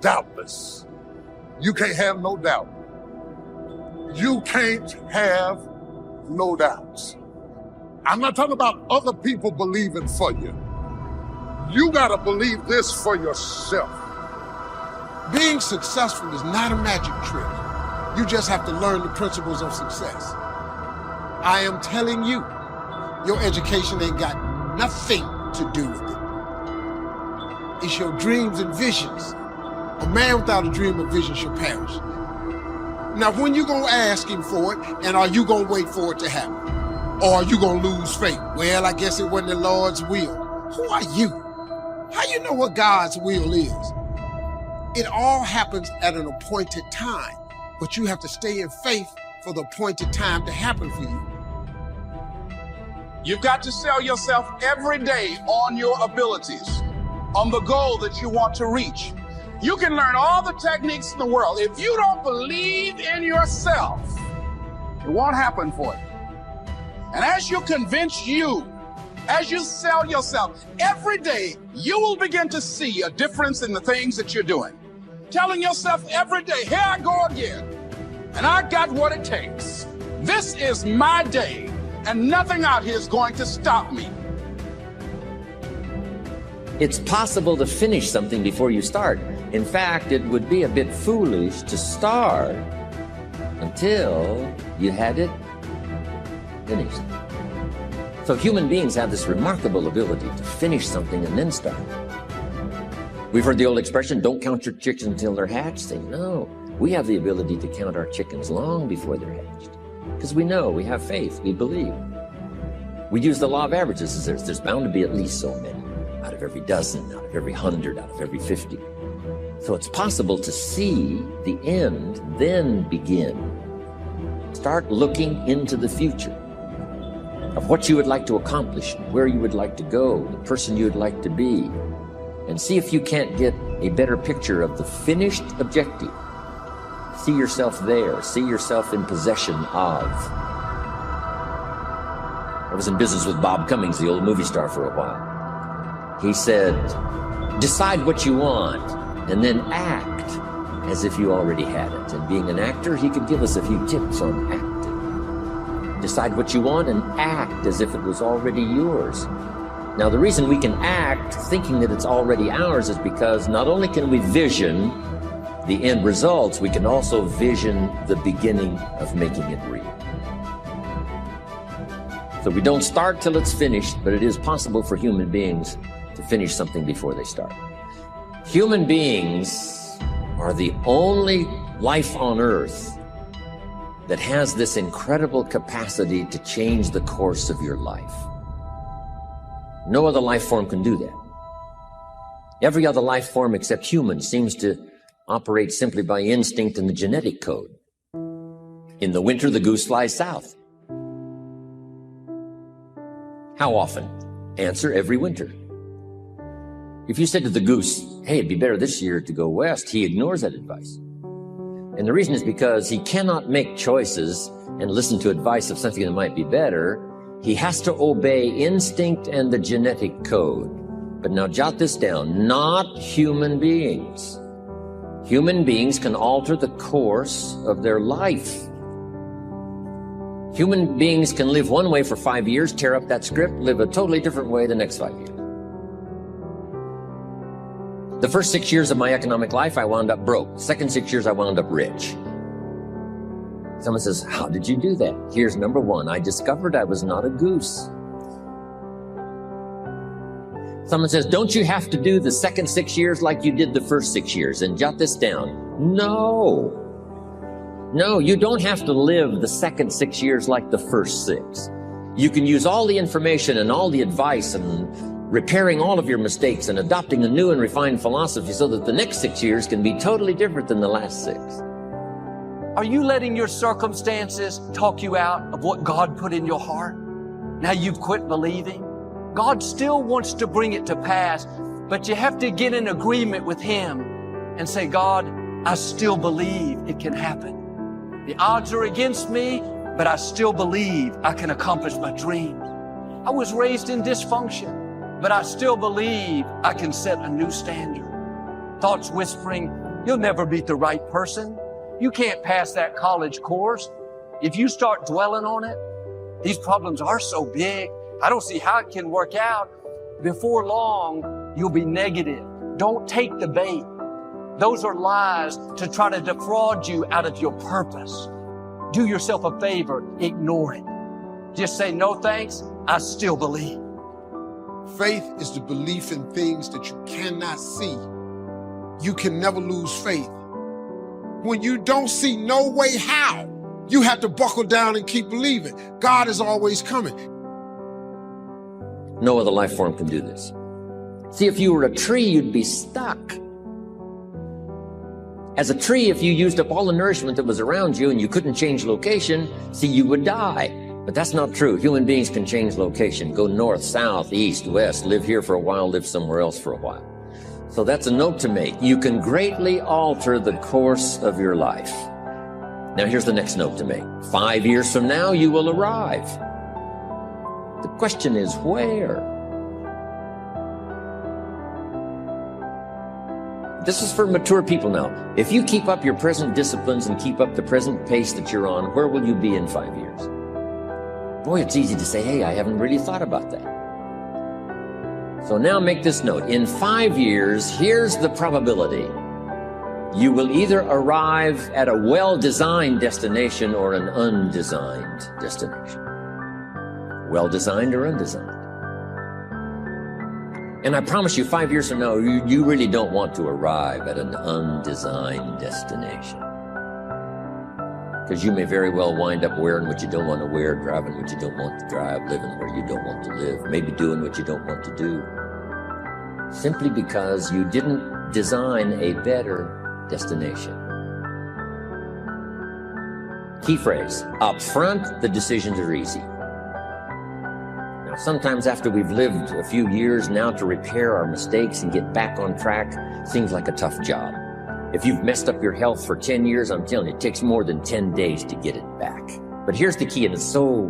doubtless. You can't have no doubt. You can't have no doubts. I'm not talking about other people believing for you. You got to believe this for yourself. Being successful is not a magic trick. You just have to learn the principles of success. I am telling you, your education ain't got nothing to do with it. It's your dreams and visions. A man without a dream or vision shall perish. Now, when you gonna ask him for it, and are you gonna wait for it to happen? Or are you gonna lose faith? Well, I guess it wasn't the Lord's will. Who are you? How you know what God's will is? It all happens at an appointed time, but you have to stay in faith for the appointed time to happen for you. You've got to sell yourself every day on your abilities, on the goal that you want to reach. You can learn all the techniques in the world. If you don't believe in yourself, it won't happen for you. And as you convince you, as you sell yourself, every day you will begin to see a difference in the things that you're doing. Telling yourself every day, here I go again, and I got what it takes. This is my day, and nothing out here is going to stop me. It's possible to finish something before you start. In fact, it would be a bit foolish to start until you had it finished. So human beings have this remarkable ability to finish something and then start. We've heard the old expression, don't count your chickens until they're hatched. Say, no, we have the ability to count our chickens long before they're hatched. Because we know, we have faith, we believe. We use the law of averages. There's bound to be at least so many. Out of every dozen, out of every 100, out of every 50. So it's possible to see the end, then begin. Start looking into the future of what you would like to accomplish, where you would like to go, the person you would like to be, and see if you can't get a better picture of the finished objective. See yourself there, see yourself in possession of. I was in business with Bob Cummings, the old movie star, for a while. He said, decide what you want and then act as if you already had it. And being an actor, he could give us a few tips on acting. Decide what you want and act as if it was already yours. Now, the reason we can act thinking that it's already ours is because not only can we vision the end results, we can also vision the beginning of making it real. So we don't start till it's finished, but it is possible for human beings to finish something before they start. Human beings are the only life on earth that has this incredible capacity to change the course of your life. No other life form can do that. Every other life form except humans seems to operate simply by instinct and the genetic code. In the winter, the goose flies south. How often? Answer, every winter. If you said to the goose, hey, it'd be better this year to go west, he ignores that advice. And the reason is because he cannot make choices and listen to advice of something that might be better. He has to obey instinct and the genetic code. But now jot this down, not human beings. Human beings can alter the course of their life. Human beings can live one way for 5 years, tear up that script, live a totally different way the next 5 years. The first 6 years of my economic life, I wound up broke. The second 6 years, I wound up rich. Someone says, how did you do that? Here's number one. I discovered I was not a goose. Someone says, don't you have to do the second 6 years like you did the first 6 years? And jot this down. No, you don't have to live the second 6 years like the first 6. You can use all the information and all the advice and repairing all of your mistakes and adopting a new and refined philosophy so that the next 6 years can be totally different than the last 6. Are you letting your circumstances talk you out of what God put in your heart? Now you've quit believing? God still wants to bring it to pass, but you have to get in agreement with Him and say, God, I still believe it can happen. The odds are against me, but I still believe I can accomplish my dreams. I was raised in dysfunction, but I still believe I can set a new standard. Thoughts whispering, You'll never meet the right person. You can't pass that college course. If you start dwelling on it, these problems are so big. I don't see how it can work out. Before long, you'll be negative. Don't take the bait. Those are lies to try to defraud you out of your purpose. Do yourself a favor, ignore it. Just say, no thanks, I still believe. Faith is the belief in things that you cannot see. You can never lose faith. When you don't see no way how, you have to buckle down and keep believing. God is always coming. No other life form can do this. See, if you were a tree, you'd be stuck. As a tree, if you used up all the nourishment that was around you and you couldn't change location, see, you would die. But that's not true. Human beings can change location, go north, south, east, west, live here for a while, live somewhere else for a while. So that's a note to make. You can greatly alter the course of your life. Now here's the next note to make. 5 years from now, you will arrive. The question is where? This is for mature people now. If you keep up your present disciplines and keep up the present pace that you're on, where will you be in 5 years? Boy, it's easy to say, hey, I haven't really thought about that. So now make this note. In 5 years, here's the probability. You will either arrive at a well-designed destination or an undesigned destination. Well-designed or undesigned. And I promise you, 5 years from now, you really don't want to arrive at an undesigned destination. Because you may very well wind up wearing what you don't want to wear, driving what you don't want to drive, living where you don't want to live, maybe doing what you don't want to do. Simply because you didn't design a better destination. Key phrase, up front, the decisions are easy. Now, sometimes after we've lived a few years now, to repair our mistakes and get back on track seems like a tough job. If you've messed up your health for 10 years, I'm telling you, it takes more than 10 days to get it back. But here's the key, and it's so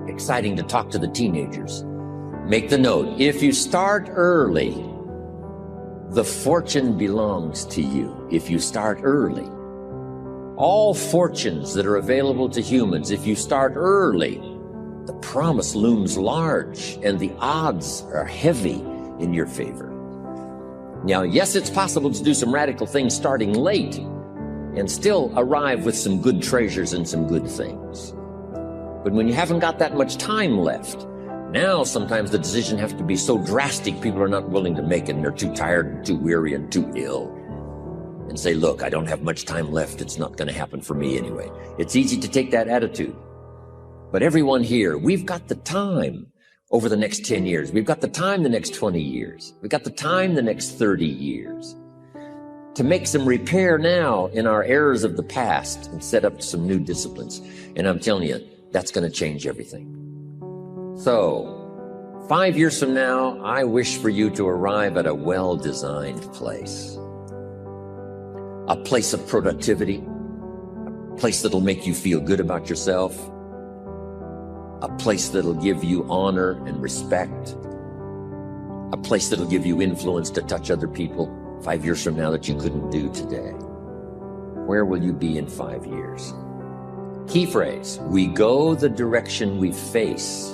exciting to talk to the teenagers. Make the note, if you start early, the fortune belongs to you. If you start early. All fortunes that are available to humans, if you start early, the promise looms large and the odds are heavy in your favor. Now, yes, it's possible to do some radical things starting late and still arrive with some good treasures and some good things. But when you haven't got that much time left, now sometimes the decision has to be so drastic, people are not willing to make it and they're too tired and too weary and too ill. And say, look, I don't have much time left. It's not going to happen for me anyway. It's easy to take that attitude. But everyone here, we've got the time over the next 10 years. We've got the time the next 20 years. We've got the time the next 30 years to make some repair now in our errors of the past and set up some new disciplines. And I'm telling you, that's going to change everything. So, 5 years from now, I wish for you to arrive at a well-designed place. A place of productivity, a place that'll make you feel good about yourself, a place that'll give you honor and respect, a place that'll give you influence to touch other people 5 years from now that you couldn't do today. Where will you be in 5 years? Key phrase, we go the direction we face.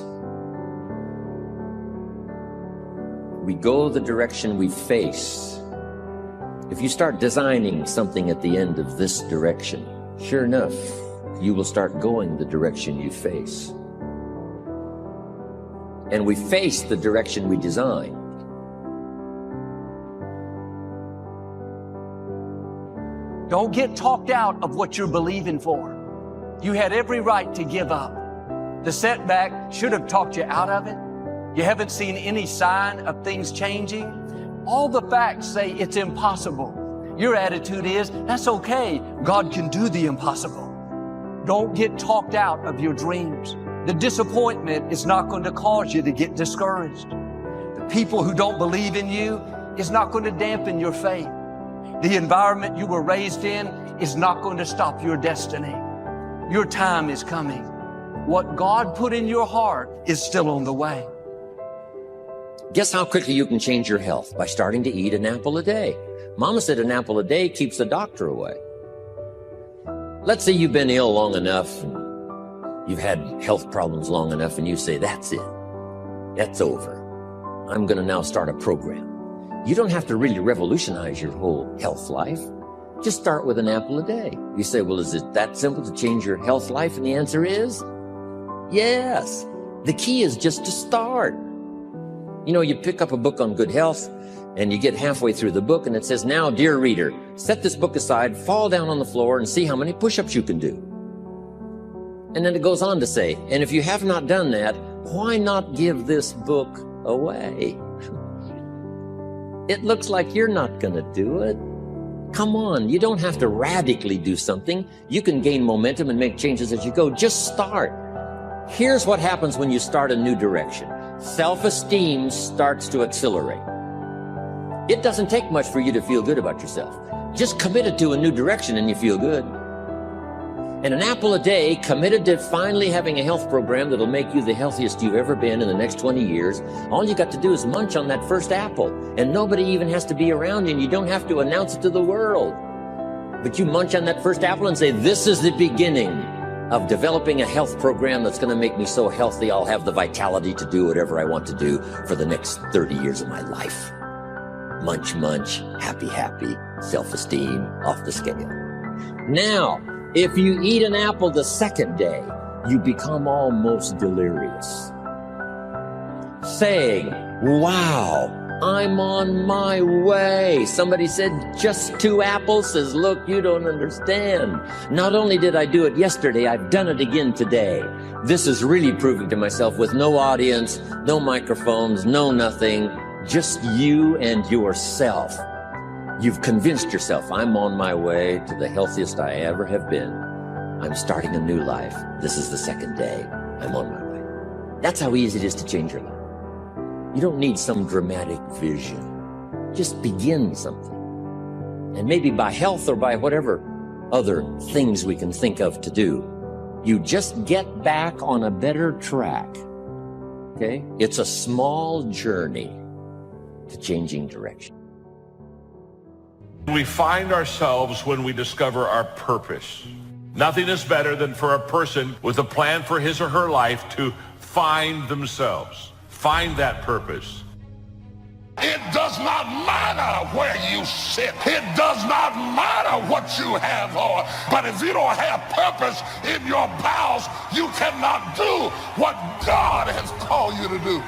We go the direction we face. If you start designing something at the end of this direction, sure enough, you will start going the direction you face. And we face the direction we design. Don't get talked out of what you're believing for. You had every right to give up. The setback should have talked you out of it. You haven't seen any sign of things changing. All the facts say it's impossible. Your attitude is, that's okay. God can do the impossible. Don't get talked out of your dreams. The disappointment is not going to cause you to get discouraged. The people who don't believe in you is not going to dampen your faith. The environment you were raised in is not going to stop your destiny. Your time is coming. What God put in your heart is still on the way. Guess how quickly you can change your health? By starting to eat an apple a day. Mama said an apple a day keeps the doctor away. Let's say you've been ill long enough, and you've had health problems long enough, and you say, that's it. That's over. I'm going to now start a program. You don't have to really revolutionize your whole health life. Just start with an apple a day. You say, well, is it that simple to change your health life? And the answer is yes. The key is just to start. You know, you pick up a book on good health and you get halfway through the book and it says, now, dear reader, set this book aside, fall down on the floor and see how many push-ups you can do. And then it goes on to say, and if you have not done that, why not give this book away? It looks like you're not going to do it. Come on, you don't have to radically do something. You can gain momentum and make changes as you go. Just start. Here's what happens when you start a new direction. Self-esteem starts to accelerate. It doesn't take much for you to feel good about yourself. Just committed to a new direction and you feel good. And an apple a day, committed to finally having a health program that'll make you the healthiest you've ever been in the next 20 years. All you got to do is munch on that first apple, and nobody even has to be around you, and you don't have to announce it to the world. But you munch on that first apple and say, this is the beginning of developing a health program that's going to make me so healthy I'll have the vitality to do whatever I want to do for the next 30 years of my life. Munch, munch, happy, happy, self-esteem off the scale. Now, if you eat an apple the second day, you become almost delirious, saying, wow, I'm on my way. Somebody said, just 2 apples? Says, look, you don't understand. Not only did I do it yesterday, I've done it again today. This is really proving to myself with no audience, no microphones, no nothing, just you and yourself. You've convinced yourself, I'm on my way to the healthiest I ever have been. I'm starting a new life. This is the second day. I'm on my way. That's how easy it is to change your life. You don't need some dramatic vision. Just begin something. And maybe by health or by whatever other things we can think of to do, you just get back on a better track. Okay? It's a small journey to changing direction. We find ourselves when we discover our purpose. Nothing is better than for a person with a plan for his or her life to find themselves, find that purpose. It does not matter where you sit. It does not matter what you have on. But if you don't have purpose in your bowels, you cannot do what God has called you to do.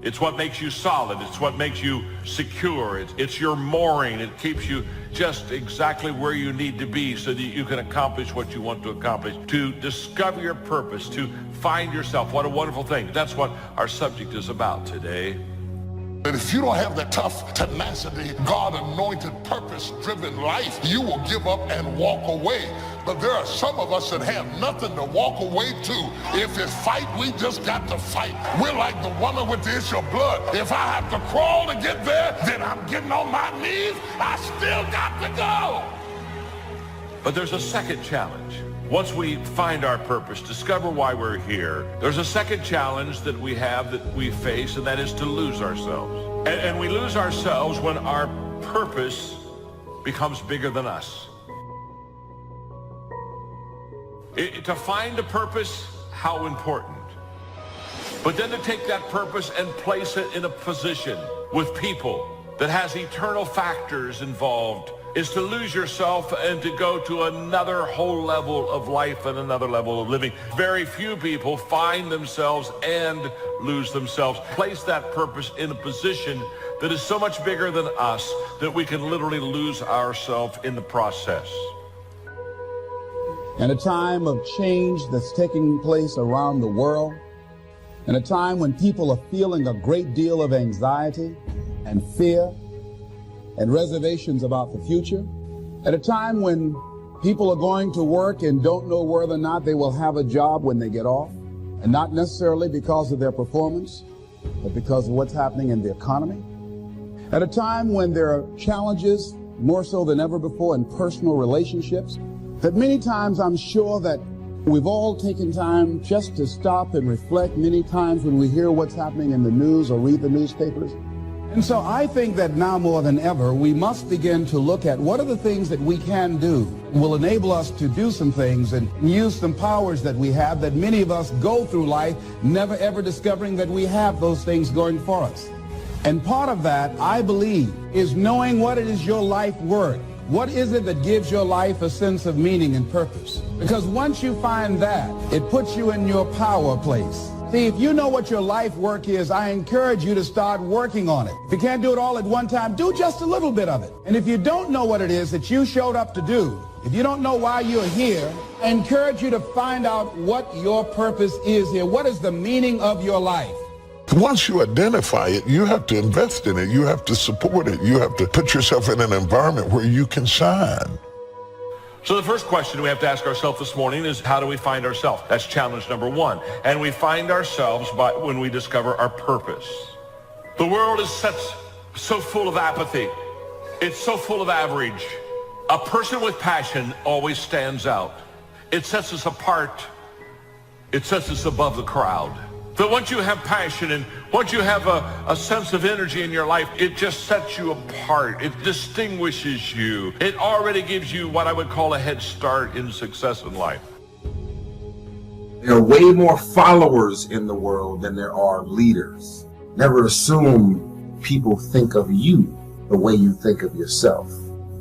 It's what makes you solid. It's what makes you secure. It's your mooring. It keeps you just exactly where you need to be so that you can accomplish what you want to accomplish. To discover your purpose, to find yourself. What a wonderful thing. That's what our subject is about today. But if you don't have the tough tenacity, God-anointed, purpose-driven life, you will give up and walk away. But there are some of us that have nothing to walk away to. If it's fight, we just got to fight. We're like the woman with the issue of blood. If I have to crawl to get there, then I'm getting on my knees. I still got to go. But there's a second challenge. Once we find our purpose, discover why we're here, there's a second challenge that we have, that we face, and that is to lose ourselves. And we lose ourselves when our purpose becomes bigger than us. To find a purpose, how important. But then to take that purpose and place it in a position with people that has eternal factors involved is to lose yourself and to go to another whole level of life and another level of living. Very few people find themselves and lose themselves. Place that purpose in a position that is so much bigger than us that we can literally lose ourselves in the process. In a time of change that's taking place around the world, in a time when people are feeling a great deal of anxiety and fear and reservations about the future, at a time when people are going to work and don't know whether or not they will have a job when they get off, and not necessarily because of their performance, but because of what's happening in the economy, at a time when there are challenges more so than ever before in personal relationships, that many times I'm sure that We've all taken time just to stop and reflect many times when we hear what's happening in the news or read the newspapers. And so I think that now more than ever, we must begin to look at what are the things that we can do will enable us to do some things and use some powers that we have that many of us go through life never ever discovering that we have those things going for us. And part of that, I believe, is knowing what it is your life worth. What is it that gives your life a sense of meaning and purpose? Because once you find that, it puts you in your power place. See, if you know what your life work is, I encourage you to start working on it. If you can't do it all at one time, do just a little bit of it. And if you don't know what it is that you showed up to do, if you don't know why you're here, I encourage you to find out what your purpose is here. What is the meaning of your life? Once you identify it, you have to invest in it. You have to support it. You have to put yourself in an environment where you can shine. So the first question we have to ask ourselves this morning is, how do we find ourselves? That's challenge number one. And we find ourselves when we discover our purpose. The world is so full of apathy. It's so full of average. A person with passion always stands out. It sets us apart. It sets us above the crowd. That once you have passion and once you have a sense of energy in your life, it just sets you apart. It distinguishes you. It already gives you what I would call a head start in success in life. There are way more followers in the world than there are leaders. Never assume people think of you the way you think of yourself.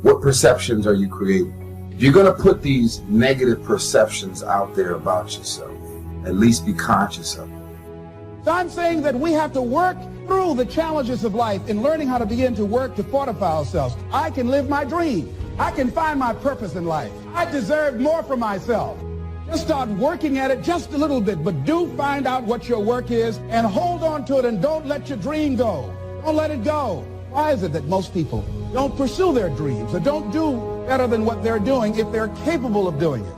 What perceptions are you creating? If you're going to put these negative perceptions out there about yourself, at least be conscious of them. So I'm saying that we have to work through the challenges of life in learning how to begin to work to fortify ourselves. I can live my dream. I can find my purpose in life. I deserve more for myself. Just start working at it just a little bit, but do find out what your work is and hold on to it and don't let your dream go. Don't let it go. Why is it that most people don't pursue their dreams or don't do better than what they're doing if they're capable of doing it?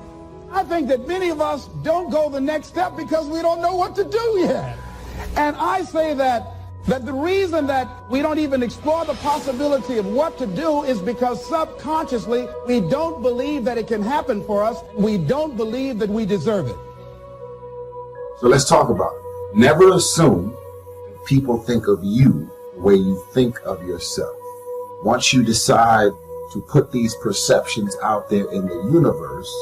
I think that many of us don't go the next step because we don't know what to do yet. And I say that the reason that we don't even explore the possibility of what to do is because subconsciously we don't believe that it can happen for us. We don't believe that we deserve it. So let's talk about it. Never assume people think of you the way you think of yourself. Once you decide to put these perceptions out there in the universe,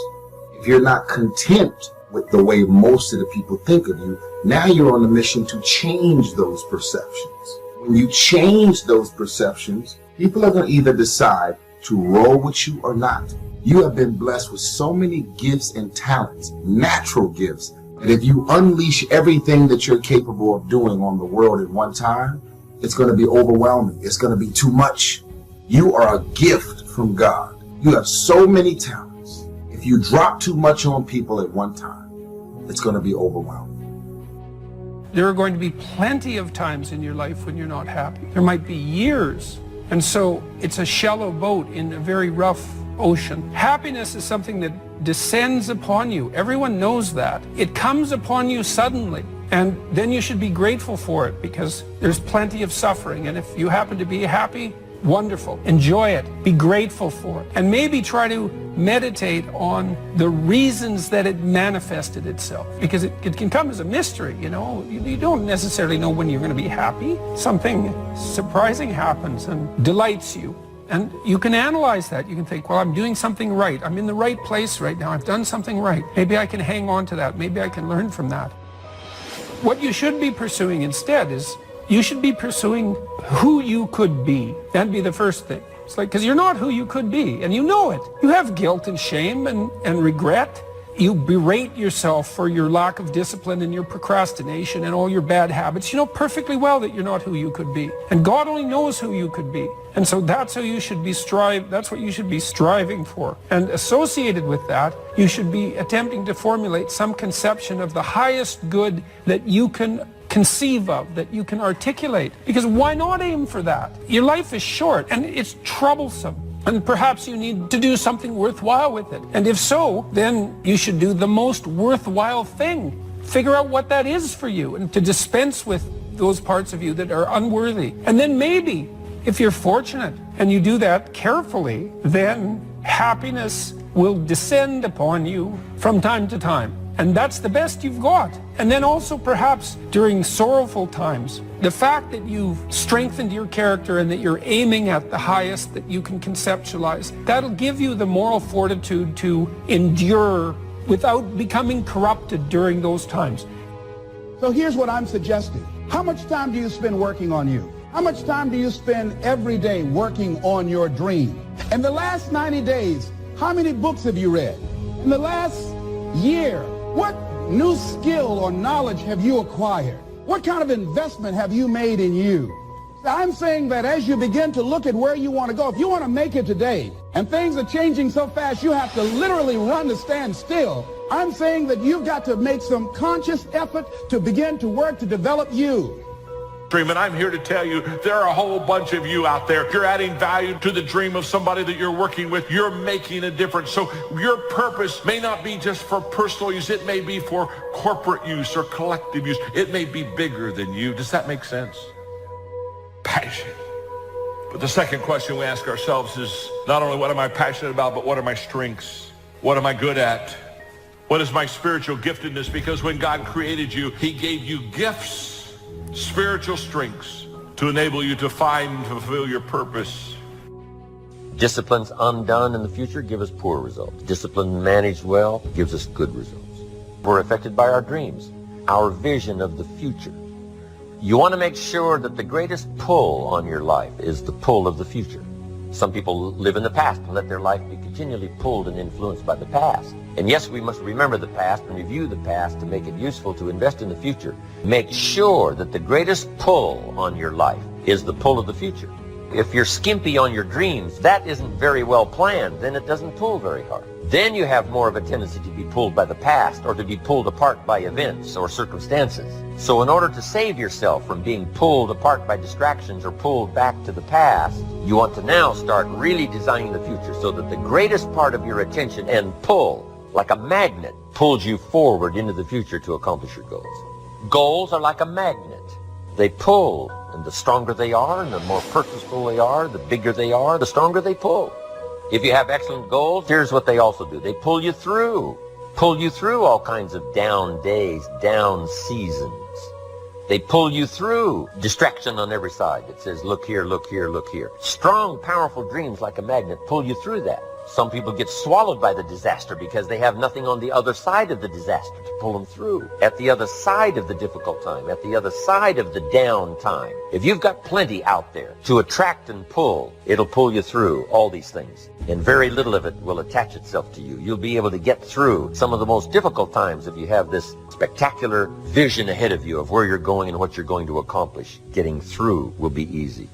if you're not content with the way most of the people think of you, now you're on a mission to change those perceptions. When you change those perceptions, people are going to either decide to roll with you or not. You have been blessed with so many gifts and talents, natural gifts, that if you unleash everything that you're capable of doing on the world at one time, it's going to be overwhelming. It's going to be too much. You are a gift from God. You have so many talents. If you drop too much on people at one time, it's going to be overwhelming. There are going to be plenty of times in your life when you're not happy. There might be years. And so it's a shallow boat in a very rough ocean. Happiness is something that descends upon you. Everyone knows that. It comes upon you suddenly. And then you should be grateful for it because there's plenty of suffering. And if you happen to be happy, wonderful. Enjoy it. Be grateful for it. And maybe try to meditate on the reasons that it manifested itself. Because it can come as a mystery, you know. You don't necessarily know when you're going to be happy. Something surprising happens and delights you. And you can analyze that. You can think, well, I'm doing something right. I'm in the right place right now. I've done something right. Maybe I can hang on to that. Maybe I can learn from that. What you should be pursuing instead is you should be pursuing who you could be. That'd be the first thing. It's like, because you're not who you could be, and you know it. You have guilt and shame and regret. You berate yourself for your lack of discipline and your procrastination and all your bad habits. You know perfectly well that you're not who you could be. And God only knows who you could be. And so that's how you should be that's what you should be striving for. And associated with that, you should be attempting to formulate some conception of the highest good that you can conceive of, that you can articulate. Because why not aim for that? Your life is short and it's troublesome. And perhaps you need to do something worthwhile with it. And if so, then you should do the most worthwhile thing. Figure out what that is for you and to dispense with those parts of you that are unworthy. And then maybe, if you're fortunate and you do that carefully, then happiness will descend upon you from time to time. And that's the best you've got. And then also perhaps during sorrowful times, the fact that you've strengthened your character and that you're aiming at the highest that you can conceptualize, that'll give you the moral fortitude to endure without becoming corrupted during those times. So here's what I'm suggesting. How much time do you spend working on you? How much time do you spend every day working on your dream? In the last 90 days, how many books have you read? In the last year, what new skill or knowledge have you acquired? What kind of investment have you made in you? I'm saying that as you begin to look at where you want to go, if you want to make it today, and things are changing so fast you have to literally run to stand still, I'm saying that you've got to make some conscious effort to begin to work to develop you. Dream, and I'm here to tell you there are a whole bunch of you out there. You're adding value to the dream of somebody that you're working with. You're making a difference. So your purpose may not be just for personal use. It may be for corporate use or collective use. It may be bigger than you. Does that make sense? Passion. But the second question we ask ourselves is not only what am I passionate about, but what are my strengths? What am I good at? What is my spiritual giftedness? Because when God created you, he gave you gifts, spiritual strengths to enable you to find and fulfill your purpose. Disciplines undone in the future give us poor results. Discipline managed well gives us good results. We're affected by our dreams, our vision of the future. You want to make sure that the greatest pull on your life is the pull of the future. Some people live in the past and let their life be continually pulled and influenced by the past. And yes, we must remember the past and review the past to make it useful to invest in the future. Make sure that the greatest pull on your life is the pull of the future. If you're skimpy on your dreams, that isn't very well planned, then it doesn't pull very hard. Then you have more of a tendency to be pulled by the past or to be pulled apart by events or circumstances. So in order to save yourself from being pulled apart by distractions or pulled back to the past, you want to now start really designing the future so that the greatest part of your attention and pull, like a magnet, pulls you forward into the future to accomplish your goals. Goals are like a magnet. They pull, and the stronger they are and the more purposeful they are, the bigger they are, the stronger they pull. If you have excellent goals, here's what they also do. They pull you through all kinds of down days, down seasons. They pull you through distraction on every side that says, look here, look here, look here. Strong, powerful dreams like a magnet pull you through that. Some people get swallowed by the disaster because they have nothing on the other side of the disaster to pull them through. At the other side of the difficult time, at the other side of the down time. If you've got plenty out there to attract and pull, it'll pull you through all these things. And very little of it will attach itself to you. You'll be able to get through some of the most difficult times if you have this spectacular vision ahead of you of where you're going and what you're going to accomplish. Getting through will be easy.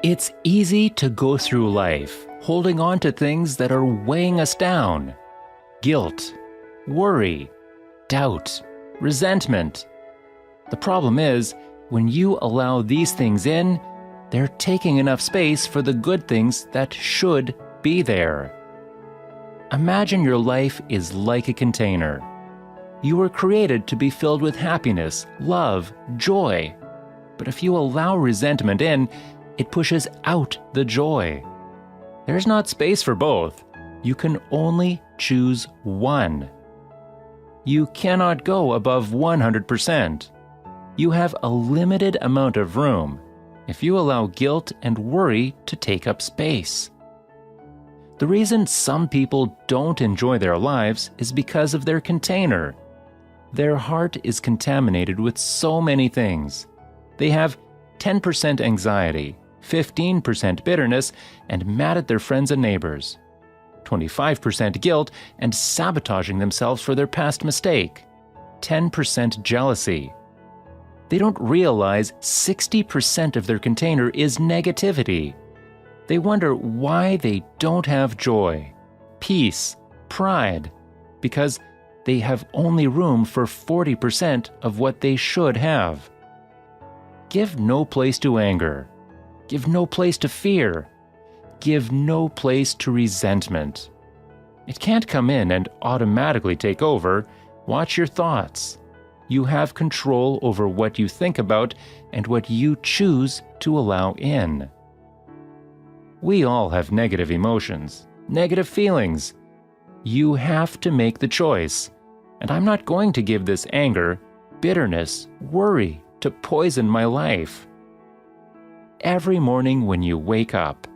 It's easy to go through life holding on to things that are weighing us down. Guilt, worry, doubt, resentment. The problem is, when you allow these things in, they're taking enough space for the good things that should be there. Imagine your life is like a container. You were created to be filled with happiness, love, joy. But if you allow resentment in, it pushes out the joy. There's not space for both. You can only choose one. You cannot go above 100%. You have a limited amount of room if you allow guilt and worry to take up space. The reason some people don't enjoy their lives is because of their container. Their heart is contaminated with so many things. They have 10% anxiety, 15% bitterness, and mad at their friends and neighbors, 25% guilt and sabotaging themselves for their past mistake, 10% jealousy. They don't realize 60% of their container is negativity. They wonder why they don't have joy, peace, pride, because they have only room for 40% of what they should have. Give no place to anger. Give no place to fear. Give no place to resentment. It can't come in and automatically take over. Watch your thoughts. You have control over what you think about and what you choose to allow in. We all have negative emotions, negative feelings. You have to make the choice. And I'm not going to give this anger, bitterness, worry to poison my life. Every morning when you wake up,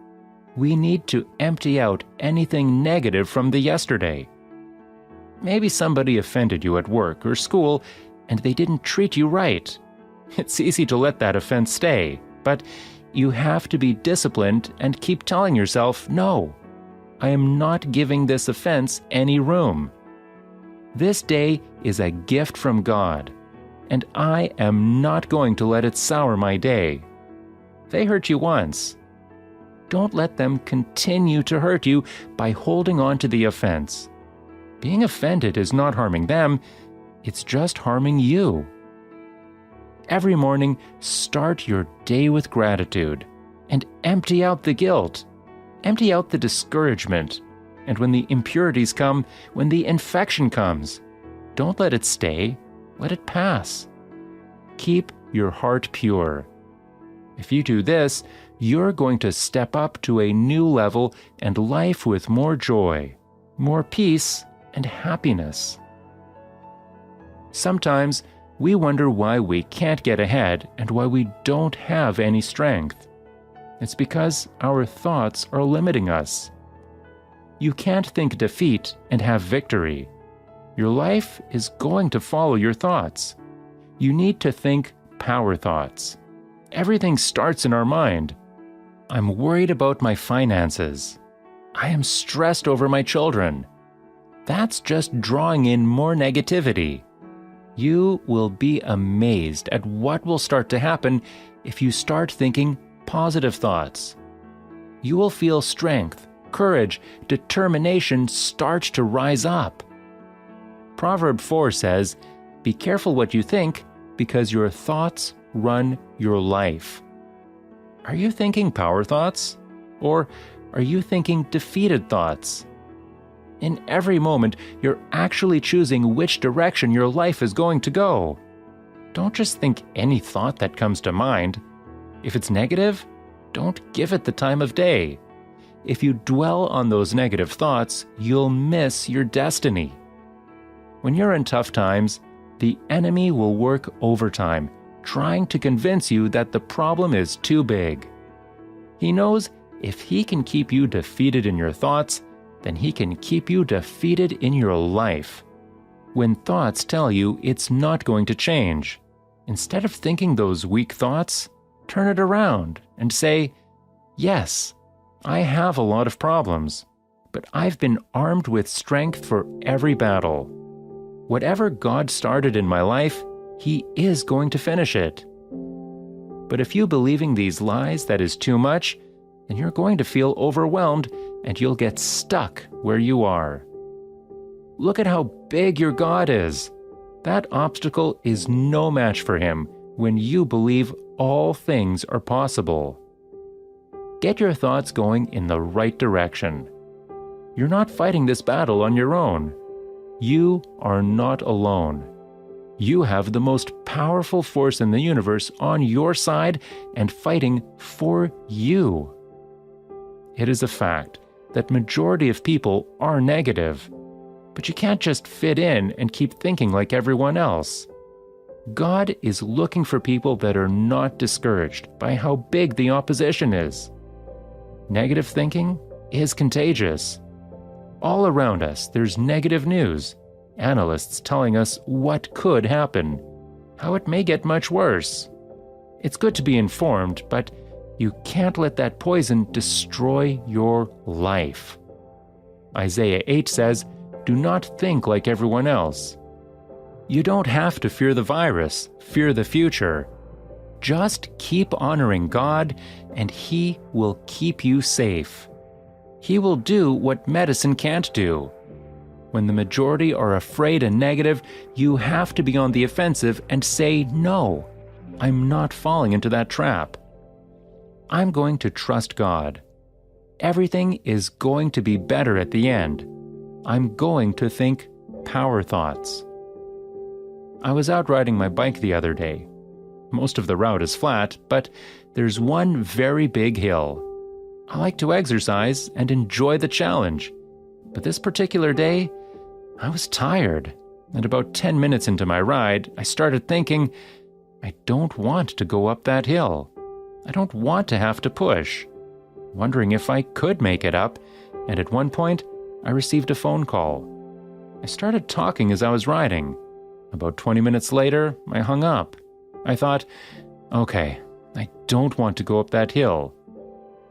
we need to empty out anything negative from the yesterday. Maybe somebody offended you at work or school and they didn't treat you right. It's easy to let that offense stay, but you have to be disciplined and keep telling yourself, no, I am not giving this offense any room. This day is a gift from God, and I am not going to let it sour my day. They hurt you once. Don't let them continue to hurt you by holding on to the offense. Being offended is not harming them, it's just harming you. Every morning, start your day with gratitude and empty out the guilt. Empty out the discouragement. And when the impurities come, when the infection comes, don't let it stay, let it pass. Keep your heart pure. If you do this, you're going to step up to a new level and life with more joy, more peace, and happiness. Sometimes we wonder why we can't get ahead and why we don't have any strength. It's because our thoughts are limiting us. You can't think defeat and have victory. Your life is going to follow your thoughts. You need to think power thoughts. Everything starts in our mind. I'm worried about my finances. I am stressed over my children. That's just drawing in more negativity. You will be amazed at what will start to happen if you start thinking positive thoughts. You will feel strength, courage, determination start to rise up. Proverb 4 says, "Be careful what you think, because your thoughts run your life." Are you thinking power thoughts? Or are you thinking defeated thoughts? In every moment, you're actually choosing which direction your life is going to go. Don't just think any thought that comes to mind. If it's negative, don't give it the time of day. If you dwell on those negative thoughts, you'll miss your destiny. When you're in tough times, the enemy will work overtime, trying to convince you that the problem is too big. He knows if he can keep you defeated in your thoughts, then he can keep you defeated in your life. When thoughts tell you it's not going to change, instead of thinking those weak thoughts, turn it around and say, yes, I have a lot of problems, but I've been armed with strength for every battle. Whatever God started in my life, He is going to finish it. But if you believing these lies that is too much, then you're going to feel overwhelmed and you'll get stuck where you are. Look at how big your God is. That obstacle is no match for Him when you believe all things are possible. Get your thoughts going in the right direction. You're not fighting this battle on your own. You are not alone. You have the most powerful force in the universe on your side and fighting for you. It is a fact that majority of people are negative, but you can't just fit in and keep thinking like everyone else. God is looking for people that are not discouraged by how big the opposition is. Negative thinking is contagious. All around us, there's negative news. Analysts telling us what could happen, how it may get much worse. It's good to be informed, but you can't let that poison destroy your life. Isaiah 8 says, "Do not think like everyone else." You don't have to fear the virus, fear the future. Just keep honoring God, and He will keep you safe. He will do what medicine can't do. When the majority are afraid and negative, you have to be on the offensive and say, "No, I'm not falling into that trap. I'm going to trust God. Everything is going to be better at the end. I'm going to think power thoughts. I was out riding my bike the other day. Most of the route is flat, but there's one very big hill. I like to exercise and enjoy the challenge. But this particular day, I was tired. And about 10 minutes into my ride, I started thinking, I don't want to go up that hill. I don't want to have to push. Wondering if I could make it up, and at one point, I received a phone call. I started talking as I was riding. About 20 minutes later, I hung up. I thought, okay, I don't want to go up that hill.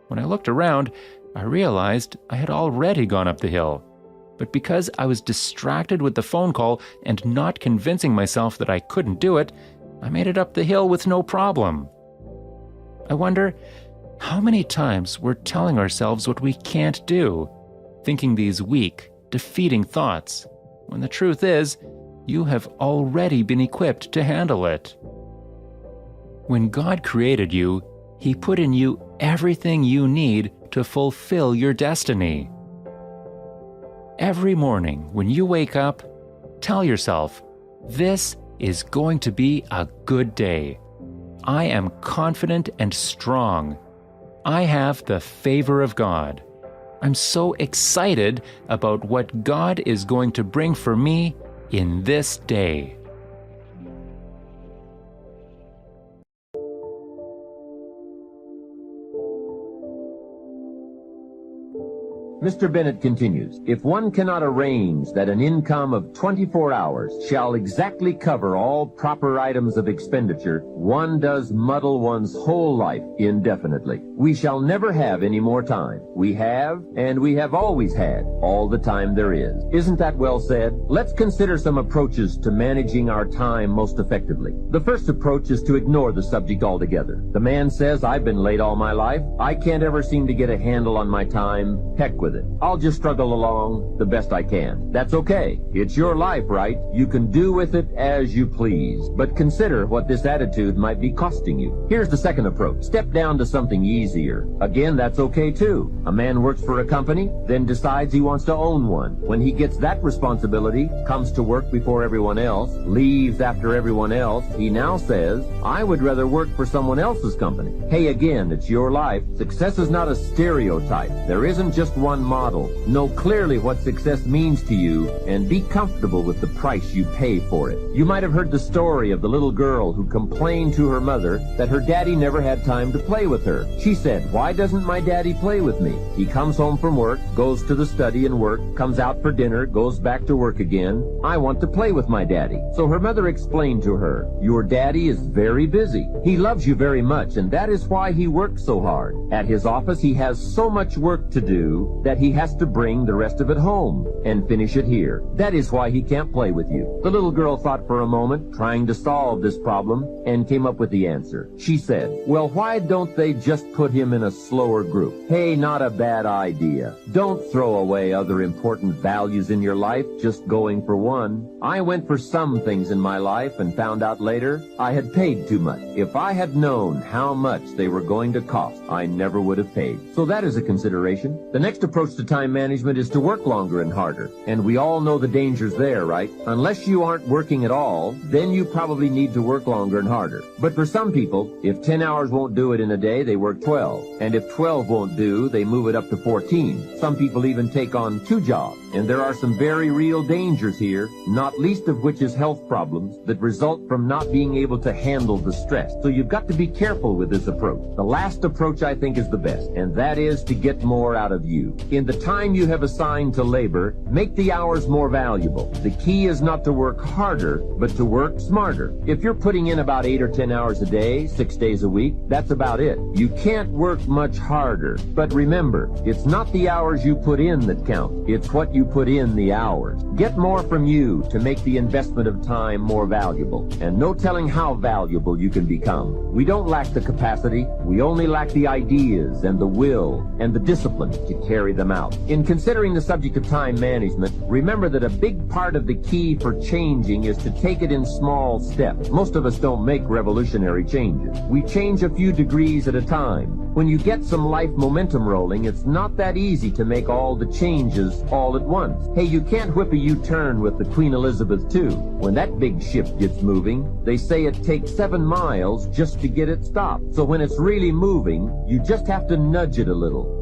When I looked around, I realized I had already gone up the hill. But because I was distracted with the phone call and not convincing myself that I couldn't do it, I made it up the hill with no problem. I wonder how many times we're telling ourselves what we can't do, thinking these weak, defeating thoughts, when the truth is, you have already been equipped to handle it. When God created you, He put in you everything you need to fulfill your destiny. Every morning when you wake up, tell yourself, this is going to be a good day. I am confident and strong. I have the favor of God. I'm so excited about what God is going to bring for me in this day. Mr. Bennett continues, if one cannot arrange that an income of 24 hours shall exactly cover all proper items of expenditure, one does muddle one's whole life indefinitely. We shall never have any more time. We have, and we have always had, all the time there is. Isn't that well said? Let's consider some approaches to managing our time most effectively. The first approach is to ignore the subject altogether. The man says, I've been late all my life. I can't ever seem to get a handle on my time. Heck with it. I'll just struggle along the best I can. That's okay. It's your life, right? You can do with it as you please. But consider what this attitude might be costing you. Here's the second approach. Step down to something easier. Again, that's okay too. A man works for a company, then decides he wants to own one. When he gets that responsibility, comes to work before everyone else, leaves after everyone else, he now says, I would rather work for someone else's company. Hey, again, it's your life. Success is not a stereotype. There isn't just one model. Know clearly what success means to you and be comfortable with the price you pay for it. You might have heard the story of the little girl who complained to her mother that her daddy never had time to play with her. She said, why doesn't my daddy play with me? He comes home from work, goes to the study and work, comes out for dinner, goes back to work again. I want to play with my daddy. So her mother explained to her, your daddy is very busy. He loves you very much, and that is why he works so hard. At his office, he has so much work to do that he has to bring the rest of it home and finish it here. That is why he can't play with you. The little girl thought for a moment, trying to solve this problem, and came up with the answer. She said, well, why don't they just put him in a slower group? Hey, not a bad idea. Don't throw away other important values in your life just going for one. I went for some things in my life and found out later I had paid too much. If I had known how much they were going to cost, I never would have paid. So that is a consideration. The next approach to time management is to work longer and harder. And we all know the dangers there, right? Unless you aren't working at all, then you probably need to work longer and harder. But for some people, if 10 hours won't do it in a day, they work 12. And if 12 won't do, they move it up to 14. Some people even take on 2 jobs. And there are some very real dangers here, not least of which is health problems that result from not being able to handle the stress. So you've got to be careful with this approach. The last approach I think is the best, and that is to get more out of you. In the time you have assigned to labor, make the hours more valuable. The key is not to work harder, but to work smarter. If you're putting in about 8 or 10 hours a day, 6 days a week, that's about it. You can't work much harder. But remember, it's not the hours you put in that count. It's what you put in the hours. Get more from you to make the investment of time more valuable. And no telling how valuable you can become. We don't lack the capacity. We only lack the ideas and the will and the discipline to carry them out. In considering the subject of time management, remember that a big part of the key for changing is to take it in small steps. Most of us don't make revolutionary changes. We change a few degrees at a time. When you get some life momentum rolling, it's not that easy to make all the changes all at once. Hey, you can't whip a U-turn with the Queen Elizabeth II. When that big ship gets moving, they say it takes 7 miles just to get it stopped. So when it's really moving, you just have to nudge it a little,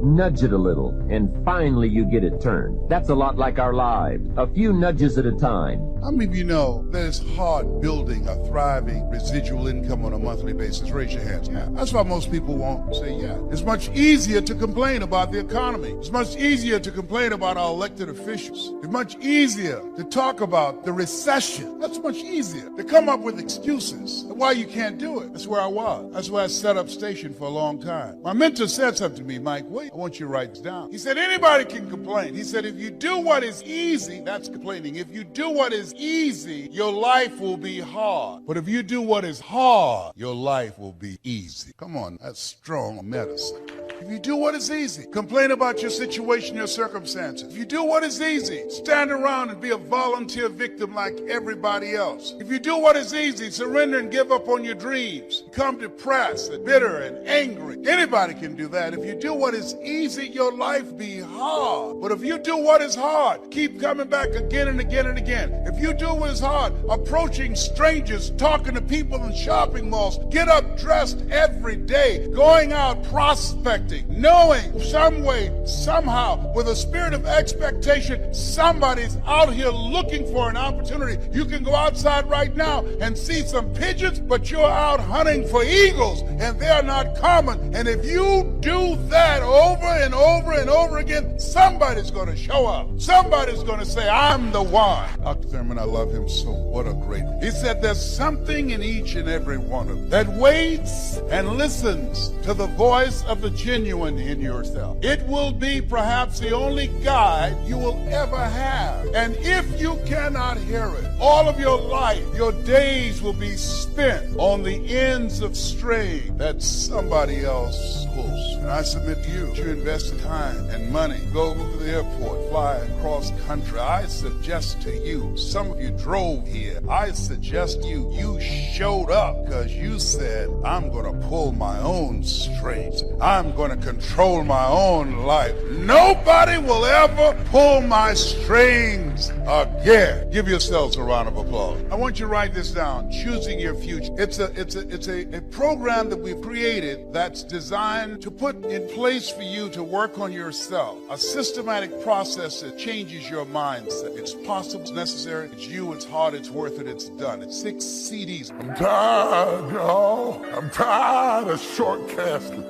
and finally you get it turned. That's a lot like our lives, a few nudges at a time. How many of you know that it's hard building a thriving residual income on a monthly basis? Raise your hands. Yeah. That's why most people won't say yeah. It's much easier to complain about the economy. It's much easier to complain about our elected officials. It's much easier to talk about the recession. That's much easier. To come up with excuses why you can't do it. That's where I was. That's where I set up station for a long time. My mentor said something to me, Mike, wait, I want you to write this down. He said, anybody can complain. He said, if you do what is easy, that's complaining. If you do what is easy, your life will be hard. But if you do what is hard, your life will be easy. Come on, that's strong medicine. If you do what is easy, complain about your situation, your circumstances. If you do what is easy, stand around and be a volunteer victim like everybody else. If you do what is easy, surrender and give up on your dreams. Become depressed and bitter and angry. Anybody can do that. If you do what is easy, your life be hard. But if you do what is hard, keep coming back again and again and again. If you do what is hard, approaching strangers, talking to people in shopping malls, get up dressed every day, going out prospecting, knowing some way, somehow, with a spirit of expectation, somebody's out here looking for an opportunity. You can go outside right now and see some pigeons, but you're out hunting for eagles, and they're not common. And if you do that over and over and over again, somebody's going to show up. Somebody's going to say, I'm the one. Dr. Thurman, I love him so. What a great. He said there's something in each and every one of them that waits and listens to the voice of the genuine in yourself. It will be perhaps the only guide you will ever have. And if you cannot hear it, all of your life, your days will be spent on the ends of string that somebody else pulls. And I submit to you, you invest time and money, go to the airport, fly across country. I suggest to you, some of you drove here, I suggest you showed up because you said, I'm going to pull my own strings. I'm going to control my own life. Nobody will ever pull my strings again. Give yourselves a round of applause. I want you to write this down. Choosing your future. It's a program that we've created that's designed to put in place for you to work on yourself. A systematic process that changes your mindset. It's possible, it's necessary, it's you, it's hard, it's worth it, it's done. It's 6 CDs. I'm tired, y'all. I'm tired of short casting.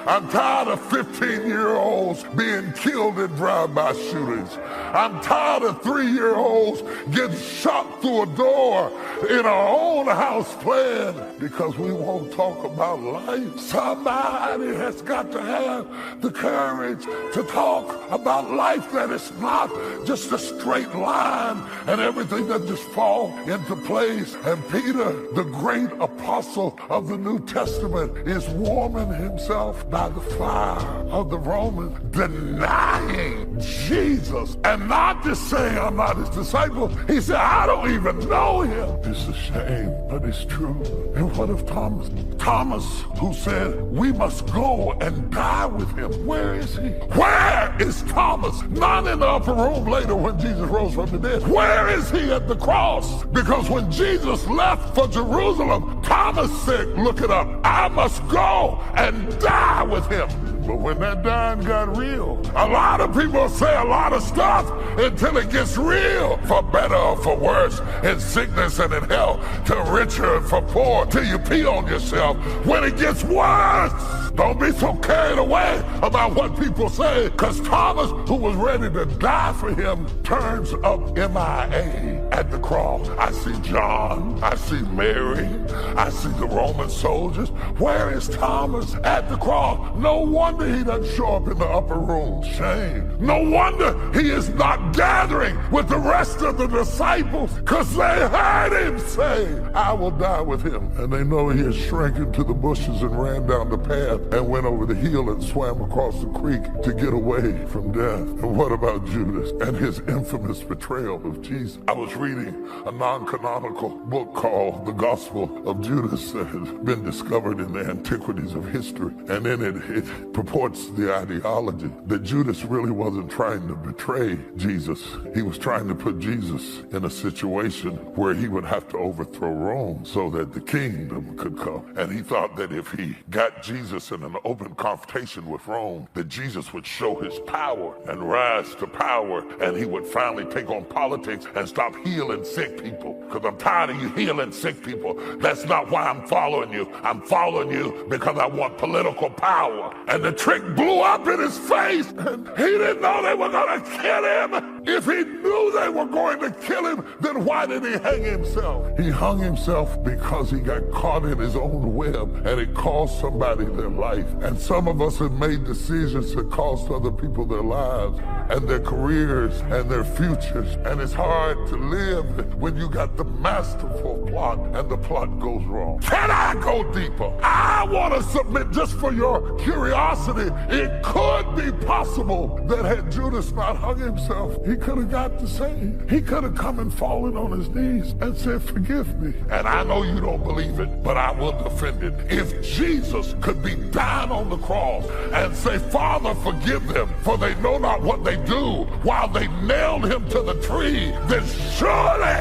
I'm tired of 15-year-olds being killed in drive-by shootings. I'm tired of 3-year-olds getting shot through a door in our own house plan because we won't talk about life. Somebody has got to have the courage to talk about life that is not just a straight line and everything that just fall into place. And Peter, the great apostle of the New Testament, is warming himself by the fire of the Romans, denying Jesus, and not just saying I'm not his disciple. He said, I don't even know him. It's a shame, but it's true. And what of Thomas? Thomas, who said, we must go and die with him. Where is he? Where is Thomas? Not in the upper room later when Jesus rose from the dead. Where is he at the cross? Because when Jesus left for Jerusalem, Thomas said, look it up, I must go and die with him. But when that dying got real, a lot of people say a lot of stuff until it gets real. For better or for worse, in sickness and in health, to richer and for poor, till you pee on yourself. When it gets worse, don't be so carried away about what people say, because Thomas, who was ready to die for him, turns up MIA at the cross. I see John, I see Mary, I see the Roman soldiers. Where is Thomas? At the cross. No wonder he doesn't show up in the upper room. Shame. No wonder he is not gathering with the rest of the disciples, because they heard him say, I will die with him. And they know he is shrinking to the bushes and ran down the path and went over the hill and swam across the creek to get away from death. And what about Judas and his infamous betrayal of Jesus? I was reading reading a non-canonical book called The Gospel of Judas that has been discovered in the antiquities of history. And in it purports the ideology that Judas really wasn't trying to betray Jesus. He was trying to put Jesus in a situation where he would have to overthrow Rome so that the kingdom could come. And he thought that if he got Jesus in an open confrontation with Rome, that Jesus would show his power and rise to power, and he would finally take on politics and stop healing sick people. Because I'm tired of you healing sick people. That's not why I'm following you. I'm following you because I want political power. And the trick blew up in his face, and he didn't know they were going to kill him. If he knew they were going to kill him, then why did he hang himself? He hung himself because he got caught in his own web, and it cost somebody their life. And some of us have made decisions that cost other people their lives and their careers and their futures. And it's hard to live when you got the masterful plot and the plot goes wrong. Can I go deeper? I want to submit, just for your curiosity, it could be possible that had Judas not hung himself, he could have got the same. He could have come and fallen on his knees and said, forgive me. And I know you don't believe it, but I will defend it. If Jesus could be down on the cross and say, Father, forgive them, for they know not what they do, while they nailed him to the tree, then surely,